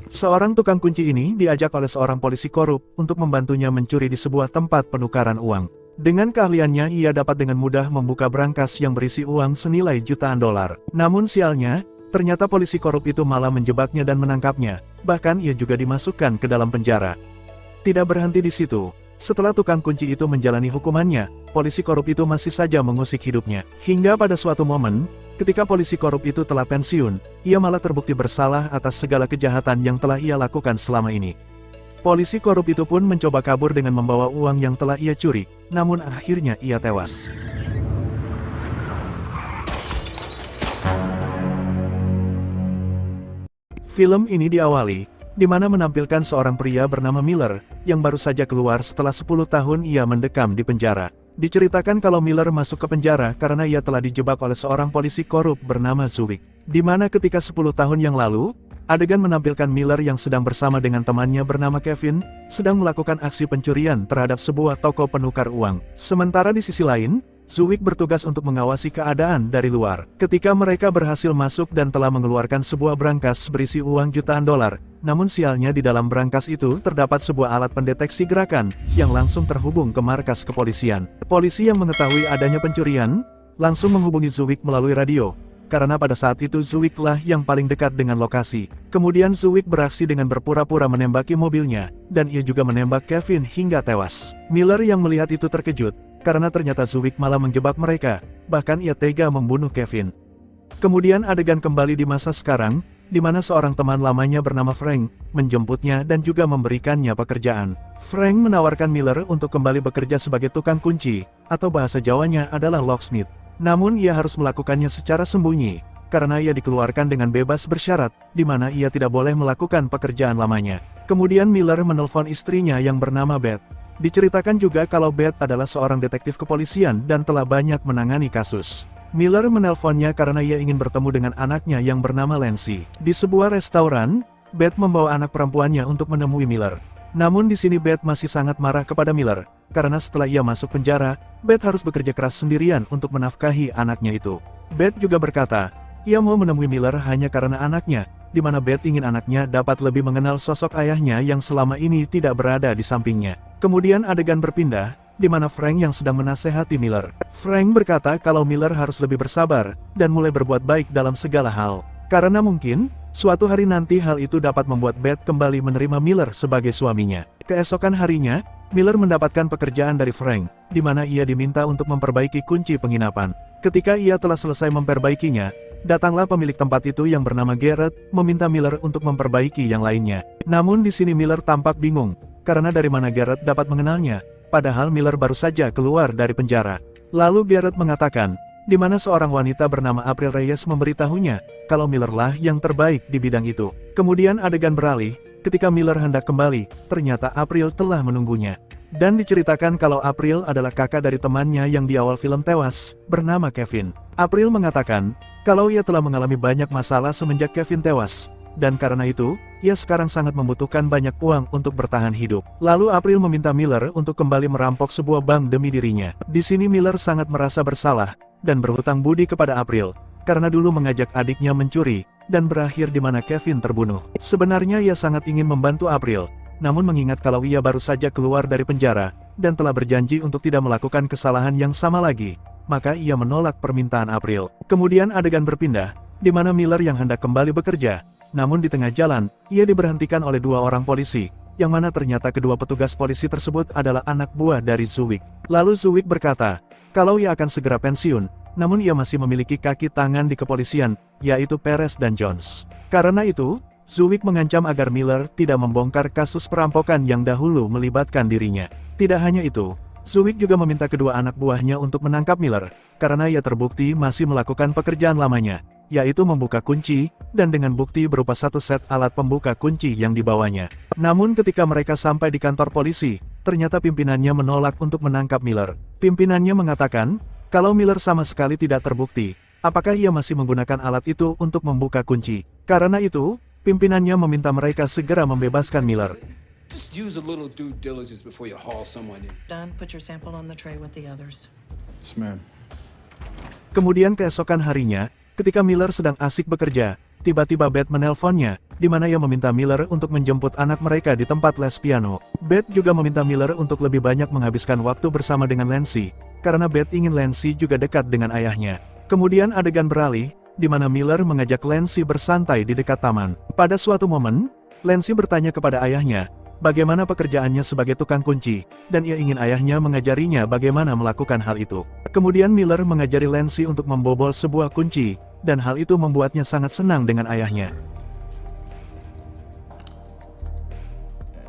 Seorang tukang kunci ini diajak oleh seorang polisi korup untuk membantunya mencuri di sebuah tempat penukaran uang. Dengan keahliannya ia dapat dengan mudah membuka brankas yang berisi uang senilai jutaan dolar. Namun sialnya, ternyata polisi korup itu malah menjebaknya dan menangkapnya, bahkan ia juga dimasukkan ke dalam penjara. Tidak berhenti di situ. Setelah tukang kunci itu menjalani hukumannya, polisi korup itu masih saja mengusik hidupnya. Hingga pada suatu momen, ketika polisi korup itu telah pensiun, ia malah terbukti bersalah atas segala kejahatan yang telah ia lakukan selama ini. Polisi korup itu pun mencoba kabur dengan membawa uang yang telah ia curi, namun akhirnya ia tewas. Film ini diawali di mana menampilkan seorang pria bernama Miller, yang baru saja keluar setelah 10 tahun ia mendekam di penjara. Diceritakan kalau Miller masuk ke penjara karena ia telah dijebak oleh seorang polisi korup bernama Zwick. Di mana ketika 10 tahun yang lalu, adegan menampilkan Miller yang sedang bersama dengan temannya bernama Kevin, sedang melakukan aksi pencurian terhadap sebuah toko penukar uang. Sementara di sisi lain, Zwick bertugas untuk mengawasi keadaan dari luar. Ketika mereka berhasil masuk dan telah mengeluarkan sebuah brankas berisi uang jutaan dolar, namun sialnya di dalam brankas itu terdapat sebuah alat pendeteksi gerakan, yang langsung terhubung ke markas kepolisian. Polisi yang mengetahui adanya pencurian, langsung menghubungi Zwick melalui radio, karena pada saat itu Zwick-lah yang paling dekat dengan lokasi. Kemudian Zwick beraksi dengan berpura-pura menembaki mobilnya, dan ia juga menembak Kevin hingga tewas. Miller yang melihat itu terkejut, karena ternyata Zwick malah menjebak mereka, bahkan ia tega membunuh Kevin. Kemudian adegan kembali di masa sekarang, di mana seorang teman lamanya bernama Frank, menjemputnya dan juga memberikannya pekerjaan. Frank menawarkan Miller untuk kembali bekerja sebagai tukang kunci, atau bahasa Jawanya adalah locksmith. Namun ia harus melakukannya secara sembunyi, karena ia dikeluarkan dengan bebas bersyarat, di mana ia tidak boleh melakukan pekerjaan lamanya. Kemudian Miller menelpon istrinya yang bernama Beth. Diceritakan juga kalau Beth adalah seorang detektif kepolisian dan telah banyak menangani kasus. Miller menelponnya karena ia ingin bertemu dengan anaknya yang bernama Lancy. Di sebuah restoran, Beth membawa anak perempuannya untuk menemui Miller. Namun di sini Beth masih sangat marah kepada Miller, karena setelah ia masuk penjara, Beth harus bekerja keras sendirian untuk menafkahi anaknya itu. Beth juga berkata, ia mau menemui Miller hanya karena anaknya, di mana Beth ingin anaknya dapat lebih mengenal sosok ayahnya yang selama ini tidak berada di sampingnya. Kemudian adegan berpindah, di mana Frank yang sedang menasehati Miller. Frank berkata kalau Miller harus lebih bersabar, dan mulai berbuat baik dalam segala hal. Karena mungkin, suatu hari nanti hal itu dapat membuat Beth kembali menerima Miller sebagai suaminya. Keesokan harinya, Miller mendapatkan pekerjaan dari Frank, di mana ia diminta untuk memperbaiki kunci penginapan. Ketika ia telah selesai memperbaikinya, datanglah pemilik tempat itu yang bernama Garrett, meminta Miller untuk memperbaiki yang lainnya. Namun di sini Miller tampak bingung, karena dari mana Garrett dapat mengenalnya, padahal Miller baru saja keluar dari penjara. Lalu Garrett mengatakan, di mana seorang wanita bernama April Reyes memberitahunya, kalau Miller lah yang terbaik di bidang itu. Kemudian adegan beralih, ketika Miller hendak kembali, ternyata April telah menunggunya. Dan diceritakan kalau April adalah kakak dari temannya yang di awal film tewas, bernama Kevin. April mengatakan, kalau ia telah mengalami banyak masalah semenjak Kevin tewas, dan karena itu, ia sekarang sangat membutuhkan banyak uang untuk bertahan hidup. Lalu April meminta Miller untuk kembali merampok sebuah bank demi dirinya. Di sini Miller sangat merasa bersalah, dan berhutang budi kepada April, karena dulu mengajak adiknya mencuri, dan berakhir di mana Kevin terbunuh. Sebenarnya ia sangat ingin membantu April, namun mengingat kalau ia baru saja keluar dari penjara, dan telah berjanji untuk tidak melakukan kesalahan yang sama lagi, maka ia menolak permintaan April. Kemudian adegan berpindah, di mana Miller yang hendak kembali bekerja, namun di tengah jalan, ia diberhentikan oleh dua orang polisi, yang mana ternyata kedua petugas polisi tersebut adalah anak buah dari Zwick. Lalu Zwick berkata, kalau ia akan segera pensiun, namun ia masih memiliki kaki tangan di kepolisian, yaitu Perez dan Jones. Karena itu, Zwick mengancam agar Miller tidak membongkar kasus perampokan yang dahulu melibatkan dirinya. Tidak hanya itu, Zwick juga meminta kedua anak buahnya untuk menangkap Miller, karena ia terbukti masih melakukan pekerjaan lamanya, yaitu membuka kunci, dan dengan bukti berupa satu set alat pembuka kunci yang dibawanya. Namun ketika mereka sampai di kantor polisi, ternyata pimpinannya menolak untuk menangkap Miller. Pimpinannya mengatakan, kalau Miller sama sekali tidak terbukti, apakah ia masih menggunakan alat itu untuk membuka kunci. Karena itu, pimpinannya meminta mereka segera membebaskan Miller. Just use a little due diligence before you haul someone in. Done. Put your sample on the tray with the others. Yes, ma'am. Kemudian keesokan harinya, ketika Miller sedang asik bekerja, tiba-tiba Beth menelponnya, di mana ia meminta Miller untuk menjemput anak mereka di tempat les piano. Beth juga meminta Miller untuk lebih banyak menghabiskan waktu bersama dengan Lancy, karena Beth ingin Lancy juga dekat dengan ayahnya. Kemudian adegan beralih, di mana Miller mengajak Lancy bersantai di dekat taman. Pada suatu momen, Lancy bertanya kepada ayahnya, bagaimana pekerjaannya sebagai tukang kunci, dan ia ingin ayahnya mengajarinya bagaimana melakukan hal itu. Kemudian Miller mengajari Lancy untuk membobol sebuah kunci, dan hal itu membuatnya sangat senang dengan ayahnya.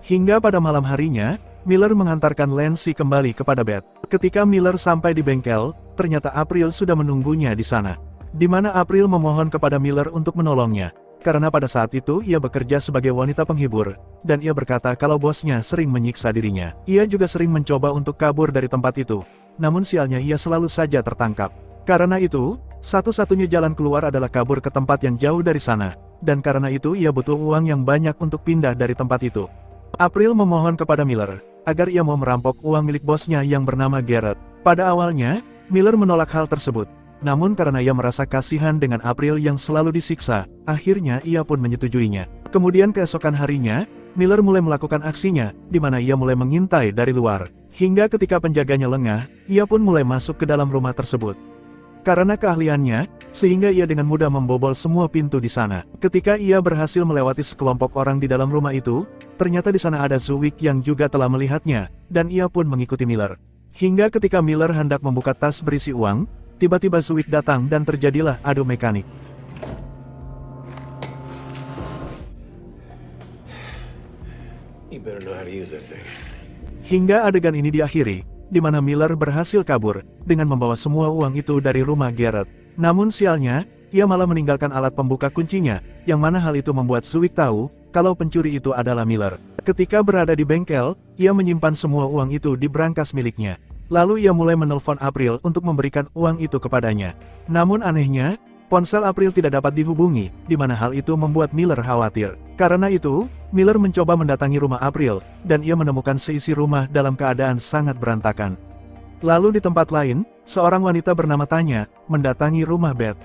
Hingga pada malam harinya, Miller mengantarkan Lancy kembali kepada Beth. Ketika Miller sampai di bengkel, ternyata April sudah menunggunya di sana. Di mana April memohon kepada Miller untuk menolongnya. Karena pada saat itu ia bekerja sebagai wanita penghibur, dan ia berkata kalau bosnya sering menyiksa dirinya. Ia juga sering mencoba untuk kabur dari tempat itu, namun sialnya ia selalu saja tertangkap. Karena itu, satu-satunya jalan keluar adalah kabur ke tempat yang jauh dari sana, dan karena itu ia butuh uang yang banyak untuk pindah dari tempat itu. April memohon kepada Miller, agar ia mau merampok uang milik bosnya yang bernama Garrett. Pada awalnya, Miller menolak hal tersebut. Namun karena ia merasa kasihan dengan April yang selalu disiksa, akhirnya ia pun menyetujuinya. Kemudian keesokan harinya, Miller mulai melakukan aksinya, di mana ia mulai mengintai dari luar. Hingga ketika penjaganya lengah, ia pun mulai masuk ke dalam rumah tersebut. Karena keahliannya, sehingga ia dengan mudah membobol semua pintu di sana. Ketika ia berhasil melewati sekelompok orang di dalam rumah itu, ternyata di sana ada Zuwik yang juga telah melihatnya, dan ia pun mengikuti Miller. Hingga ketika Miller hendak membuka tas berisi uang, tiba-tiba Zuwik datang dan terjadilah adu mekanik. You better know how to use that thing. Hingga adegan ini diakhiri, di mana Miller berhasil kabur, dengan membawa semua uang itu dari rumah Garrett. Namun sialnya, ia malah meninggalkan alat pembuka kuncinya, yang mana hal itu membuat Zuwik tahu, kalau pencuri itu adalah Miller. Ketika berada di bengkel, ia menyimpan semua uang itu di brankas miliknya. Lalu ia mulai menelpon April untuk memberikan uang itu kepadanya. Namun anehnya, ponsel April tidak dapat dihubungi, di mana hal itu membuat Miller khawatir. Karena itu, Miller mencoba mendatangi rumah April, dan ia menemukan seisi rumah dalam keadaan sangat berantakan. Lalu di tempat lain, seorang wanita bernama Tanya, mendatangi rumah Beth.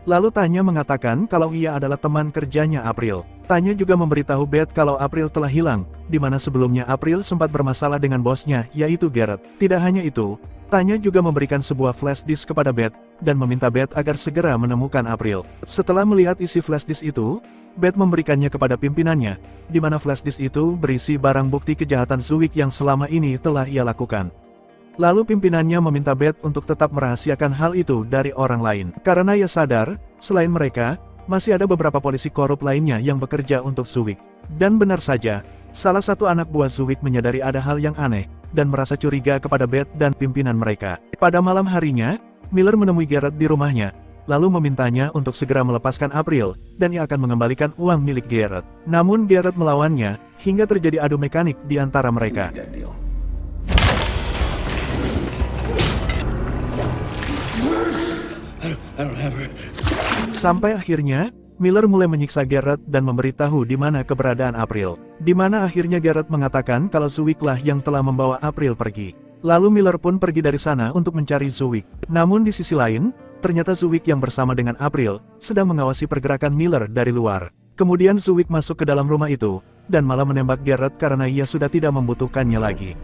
Lalu Tanya mengatakan kalau ia adalah teman kerjanya April. Tanya juga memberitahu Beth kalau April telah hilang, di mana sebelumnya April sempat bermasalah dengan bosnya, yaitu Garrett. Tidak hanya itu, Tanya juga memberikan sebuah flash disk kepada Beth, dan meminta Beth agar segera menemukan April. Setelah melihat isi flash disk itu, Beth memberikannya kepada pimpinannya, di mana flash disk itu berisi barang bukti kejahatan Zuwik yang selama ini telah ia lakukan. Lalu pimpinannya meminta Beth untuk tetap merahasiakan hal itu dari orang lain. Karena ia sadar, selain mereka, masih ada beberapa polisi korup lainnya yang bekerja untuk Zuwik. Dan benar saja, salah satu anak buah Zuwik menyadari ada hal yang aneh, dan merasa curiga kepada Beth dan pimpinan mereka. Pada malam harinya, Miller menemui Garrett di rumahnya, lalu memintanya untuk segera melepaskan April, dan ia akan mengembalikan uang milik Garrett. Namun Garrett melawannya, hingga terjadi adu mekanik di antara mereka. That deal. I don't have her. Sampai akhirnya, Miller mulai menyiksa Garrett dan memberitahu di mana keberadaan April. Di mana akhirnya Garrett mengatakan kalau Zuwiklah yang telah membawa April pergi. Lalu Miller pun pergi dari sana untuk mencari Zuwik. Namun di sisi lain, ternyata Zuwik yang bersama dengan April sedang mengawasi pergerakan Miller dari luar. Kemudian Zuwik masuk ke dalam rumah itu, dan malah menembak Garrett karena ia sudah tidak membutuhkannya lagi.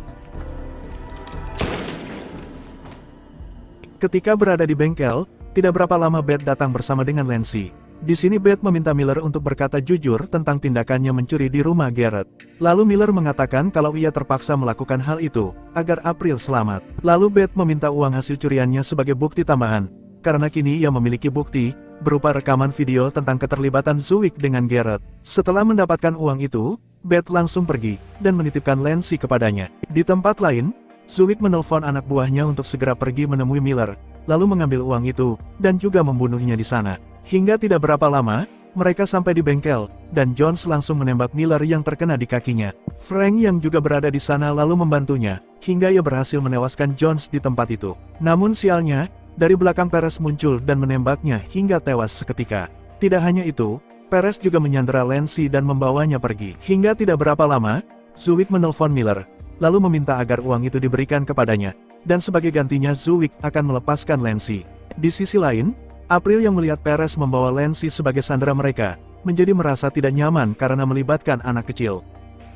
Ketika berada di bengkel, tidak berapa lama Beth datang bersama dengan Lancy. Di sini Beth meminta Miller untuk berkata jujur tentang tindakannya mencuri di rumah Garrett. Lalu Miller mengatakan kalau ia terpaksa melakukan hal itu, agar April selamat. Lalu Beth meminta uang hasil curiannya sebagai bukti tambahan, karena kini ia memiliki bukti, berupa rekaman video tentang keterlibatan Zuwik dengan Garrett. Setelah mendapatkan uang itu, Beth langsung pergi, dan menitipkan Lancy kepadanya. Di tempat lain, Zuwik menelpon anak buahnya untuk segera pergi menemui Miller, lalu mengambil uang itu, dan juga membunuhnya di sana. Hingga tidak berapa lama, mereka sampai di bengkel, dan Jones langsung menembak Miller yang terkena di kakinya. Frank yang juga berada di sana lalu membantunya, hingga ia berhasil menewaskan Jones di tempat itu. Namun sialnya, dari belakang Perez muncul dan menembaknya hingga tewas seketika. Tidak hanya itu, Perez juga menyandera Lancy dan membawanya pergi. Hingga tidak berapa lama, Zuwik menelpon Miller, lalu meminta agar uang itu diberikan kepadanya, dan sebagai gantinya Zuwik akan melepaskan Lancy. Di sisi lain, April yang melihat Perez membawa Lancy sebagai sandera mereka, menjadi merasa tidak nyaman karena melibatkan anak kecil.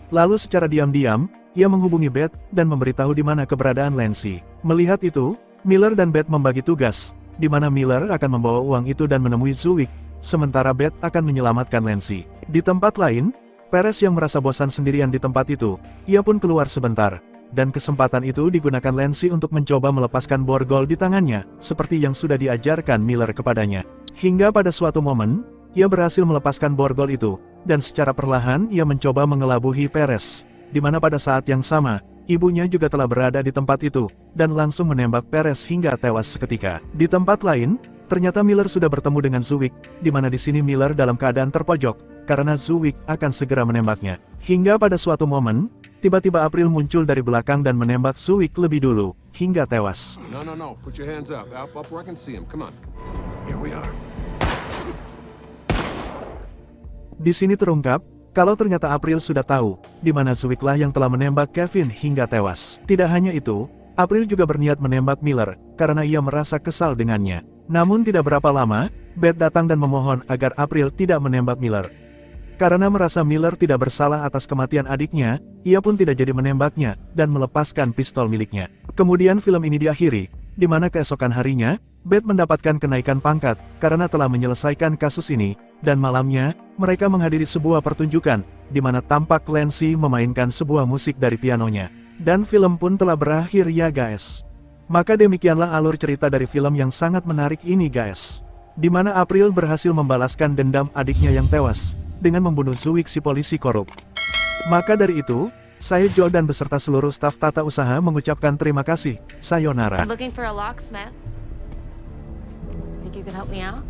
Lalu secara diam-diam, ia menghubungi Beth dan memberitahu di mana keberadaan Lancy. Melihat itu, Miller dan Beth membagi tugas, di mana Miller akan membawa uang itu dan menemui Zwick, sementara Beth akan menyelamatkan Lancy. Di tempat lain, Perez yang merasa bosan sendirian di tempat itu, ia pun keluar sebentar, dan kesempatan itu digunakan Lancy untuk mencoba melepaskan borgol di tangannya, seperti yang sudah diajarkan Miller kepadanya. Hingga pada suatu momen, ia berhasil melepaskan borgol itu, dan secara perlahan ia mencoba mengelabuhi Perez, di mana pada saat yang sama, ibunya juga telah berada di tempat itu, dan langsung menembak Perez hingga tewas seketika. Di tempat lain, ternyata Miller sudah bertemu dengan Zwick, di mana di sini Miller dalam keadaan terpojok, karena Zwick akan segera menembaknya. Hingga pada suatu momen, tiba-tiba April muncul dari belakang dan menembak Zwick lebih dulu, hingga tewas. No. Put your hands up. Up where I can see him. Come on. Here we are. Di sini terungkap, kalau ternyata April sudah tahu, di mana Zwick lah yang telah menembak Kevin hingga tewas. Tidak hanya itu, April juga berniat menembak Miller, karena ia merasa kesal dengannya. Namun tidak berapa lama, Beth datang dan memohon agar April tidak menembak Miller. Karena merasa Miller tidak bersalah atas kematian adiknya, ia pun tidak jadi menembaknya, dan melepaskan pistol miliknya. Kemudian film ini diakhiri, di mana keesokan harinya, Beth mendapatkan kenaikan pangkat, karena telah menyelesaikan kasus ini, dan malamnya, mereka menghadiri sebuah pertunjukan, di mana tampak Lancy memainkan sebuah musik dari pianonya. Dan film pun telah berakhir ya guys. Maka demikianlah alur cerita dari film yang sangat menarik ini guys. Di mana April berhasil membalaskan dendam adiknya yang tewas, dengan membunuh Zwick si polisi korup. Maka dari itu, saya Joel dan beserta seluruh staf tata usaha mengucapkan terima kasih. Sayonara. I'm looking for a locksmith. Think you could help me out?